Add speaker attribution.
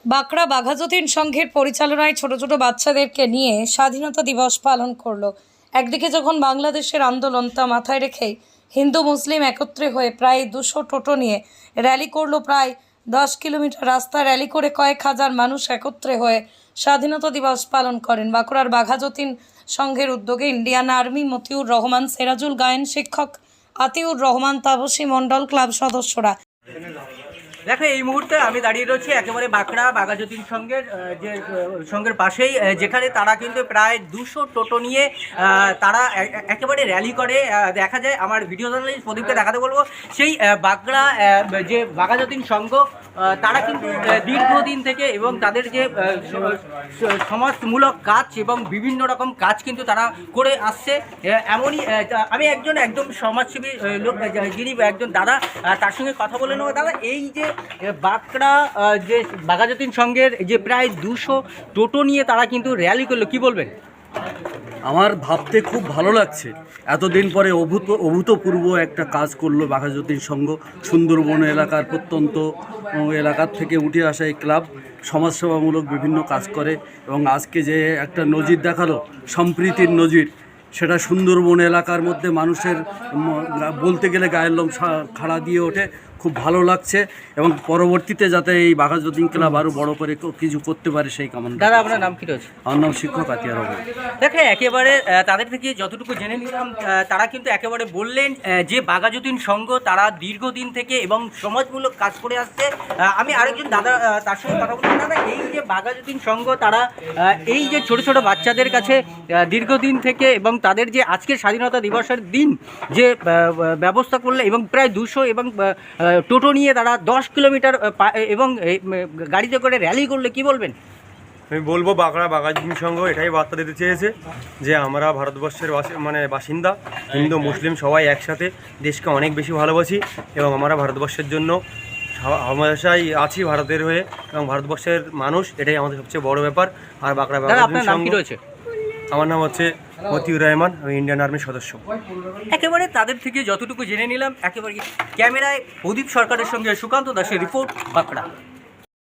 Speaker 1: বাঁকড়া বাঘাযতীন সংঘের পরিচালনায় ছোট ছোট বাচ্চাদেরকে নিয়ে স্বাধীনতা দিবস পালন করলো। একদিকে যখন বাংলাদেশের আন্দোলন তা মাথায় রেখেই হিন্দু মুসলিম একত্রে হয়ে প্রায় 200 টোটো নিয়ে র্যালি করলো। প্রায় 10 কিলোমিটার রাস্তা র্যালি করে কয়েক হাজার মানুষ একত্রে হয়ে স্বাধীনতা দিবস পালন করেন। বাঁকুড়ার বাঘাযতীন সংঘের উদ্যোগে ইন্ডিয়ান আর্মি, মতিউর রহমান, সেরাজুল, গায়েন শিক্ষক আতিউর রহমান, তাপসী মণ্ডল, ক্লাব সদস্যরা।
Speaker 2: দেখো, এই মুহূর্তে আমি দাঁড়িয়ে রয়েছি একেবারে বাঁকড়া বাঘাযতীন সংঘের যে সংঘের পাশেই, যেখানে তারা কিন্তু প্রায় 200 টোটো নিয়ে তারা একেবারে র্যালি করে। দেখা যায়, আমার ভিডিও জার্নালিস্ট প্রদীপকে দেখাতে বলবো, সেই বাঁকড়া যে বাঘাযতীন সংঘ তারা কিন্তু দীর্ঘদিন থেকে এবং তাদের যে সমাজমূলক কাজ এবং বিভিন্ন রকম কাজ কিন্তু তারা করে আসছে। এমনই আমি একদম সমাজসেবী লোক, যিনি একজন দাদা, তার সঙ্গে কথা বলে নেবো। দাদা, এই যে বাঁকড়া যে বাঘাযতীন সংঘের যে প্রায় 200 টোটো নিয়ে তারা কিন্তু র্যালি করলো, কি বলবেন?
Speaker 3: আমার ভাবতে খুব ভালো লাগছে, এতদিন পরে অভূতপূর্ব একটা কাজ করলো বাঘাযতীন সংঘ। সুন্দরবন এলাকার প্রত্যন্ত এলাকার থেকে উঠে আসা এই ক্লাব সমাজসেবামূলক বিভিন্ন কাজ করে এবং আজকে যে একটা নজির দেখালো, সম্প্রীতির নজির, সেটা সুন্দরবন এলাকার মধ্যে মানুষের বলতে গেলে গায়ের লোম খাড়া দিয়ে ওঠে। খুব ভালো লাগছে এবং পরবর্তীতে যাতে এই বাঘাযতীন ক্লাব আরও বড় করে কিছু করতে পারে সেই কামনা।
Speaker 2: দাদা, আপনার নাম কি রয়েছে?
Speaker 3: আমার নাম শিক্ষক আতিয়ার রহমান।
Speaker 2: দেখে একেবারে তাদের থেকে যতটুকু জেনে নিলাম, তারা কিন্তু একেবারে বললেন যে বাঘাযতীন সংঘ তারা দীর্ঘদিন থেকে এবং সমাজমূলক কাজ করে আসছে। আমি আরেকজন দাদা, তার সঙ্গে কথা বলছি। দাদা, এই যে বাঘাযতীন সংঘ তারা এই যে ছোট ছোট বাচ্চাদের কাছে দীর্ঘদিন থেকে এবং তাদের যে আজকের স্বাধীনতা দিবসের দিন যে ব্যবস্থা করলে এবং প্রায় 200 এবং টোটো নিয়ে তারা 10 কিলোমিটার এবং গাড়িতে করে র্যালি করলে, কি বলবেন?
Speaker 4: আমি বলবো, বাঁকড়া বাঘাযতীন সংঘ এটাই বার্তা দিতে চেয়েছে যে আমরা ভারতবর্ষের বাসিন্দা, হিন্দু মুসলিম সবাই একসাথে দেশকে অনেক বেশি ভালোবাসি এবং আমরা ভারতবর্ষের জন্য হামেশাই আছি, ভারতের হয়ে, এবং ভারতবর্ষের মানুষ, এটাই আমাদের সবচেয়ে বড় ব্যাপার। আর বাঁকড়া বাঘাযতীন সংঘ, আমার নাম হচ্ছে মতিউর রহমান, আমি ইন্ডিয়ান আর্মির সদস্য।
Speaker 2: একেবারে তাদের থেকে যতটুকু জেনে নিলাম, একেবারে ক্যামেরায় প্রদীপ সরকারের সঙ্গে সুকান্ত দাসের রিপোর্ট, বাঁকড়া।